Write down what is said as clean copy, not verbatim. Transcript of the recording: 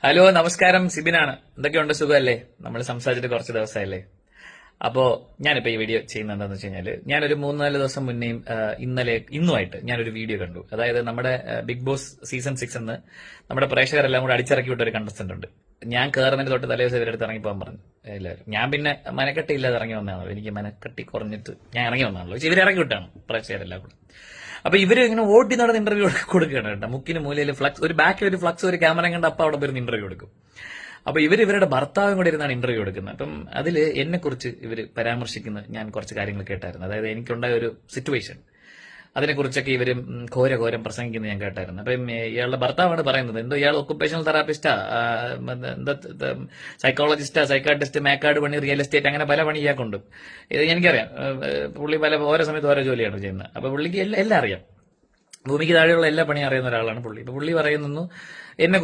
Hello, നമസ്കാരം. സിബിനാണ്. എന്തൊക്കെയുണ്ട്? സുഖമല്ലേ? നമ്മൾ സംസാരിച്ചിട്ട് കുറച്ച് ദിവസമായില്ലേ? അപ്പോ ഞാനിപ്പോ ഈ വീഡിയോ ചെയ്യുന്നത് എന്താണെന്ന് വെച്ച് കഴിഞ്ഞാല്, ഞാനൊരു 3-4 ദിവസം മുന്നേയും ഇന്നുമായിട്ട് ഞാനൊരു വീഡിയോ കണ്ടു. അതായത് നമ്മുടെ ബിഗ് ബോസ് സീസൺ 6 എന്ന് നമ്മുടെ പ്രേക്ഷകരെല്ലാം കൂടെ അടിച്ചിറക്കി വിട്ട ഒരു കണ്ടസ്റ്റന്റ് ഉണ്ട്. ഞാൻ കയറുന്നതിന് തൊട്ട് തലേ ദിവസം ഇവരുടെ അടുത്ത് ഇറങ്ങിപ്പോകാൻ പറഞ്ഞു എല്ലാവരും. ഞാൻ പിന്നെ മനക്കെട്ടി ഇല്ലാതെ ഇറങ്ങി വന്നതാണല്ലോ. എനിക്ക് മനക്കെട്ടി കുറഞ്ഞിട്ട് ഞാൻ ഇറങ്ങി വന്നതാണല്ലോ. പക്ഷെ ഇവരെ ഇറക്കി വിട്ടാണ് പ്രേക്ഷകരെല്ലാം കൂടെ. അപ്പൊ ഇവര് ഇങ്ങനെ ഓടി നടന്ന് ഇന്റർവ്യൂ കൊടുക്കുകയാണ് കേട്ടോ. മുക്കിന് മൂലയിൽ ഫ്ലക്സ്, ഒരു ബാക്കിൽ ഒരു ഫ്ലക്സ്, ഒരു ക്യാമറ കണ്ട് അപ്പൊ അവിടെ വരുന്ന ഇന്റർവ്യൂ കൊടുക്കും. അപ്പൊ ഇവരുടെ ഭർത്താവും കൂടെ ഇരുന്നാണ് ഇന്റർവ്യൂ എടുക്കുന്നത്. അപ്പം അതിൽ എന്നെ കുറിച്ച് ഇവര് പരാമർശിക്കുന്ന ഞാൻ കുറച്ച് കാര്യങ്ങൾ കേട്ടായിരുന്നു. അതായത് എനിക്കുണ്ടായ ഒരു സിറ്റുവേഷൻ, അതിനെക്കുറിച്ചൊക്കെ ഇവരും ഘോരം പ്രസംഗിക്കുന്നത് ഞാൻ കേട്ടായിരുന്നു. അപ്പം ഇയാളുടെ ഭർത്താവാണ് പറയുന്നത്, എന്തോ ഇയാൾ ഒക്കുപേഷണൽ തെറാപ്പിസ്റ്റാ, എന്താ സൈക്കോളജിസ്റ്റാ, സൈക്കാട്രിസ്റ്റ്, മേക്കാട് പണി, റിയൽ എസ്റ്റേറ്റ്, അങ്ങനെ പല പണി ഇയാൾക്കുണ്ട്. ഇത് എനിക്കറിയാം. പുള്ളി ഓരോ സമയത്ത് ഓരോ ജോലിയാണ് ചെയ്യുന്നത്. അപ്പൊ പുള്ളിക്ക് എല്ലാം അറിയാം. ഭൂമിക്ക് താഴെയുള്ള എല്ലാ പണിയും അറിയുന്ന ഒരാളാണ് പുള്ളി. ഇപ്പൊ പുള്ളി പറയുന്നു, എന്നെ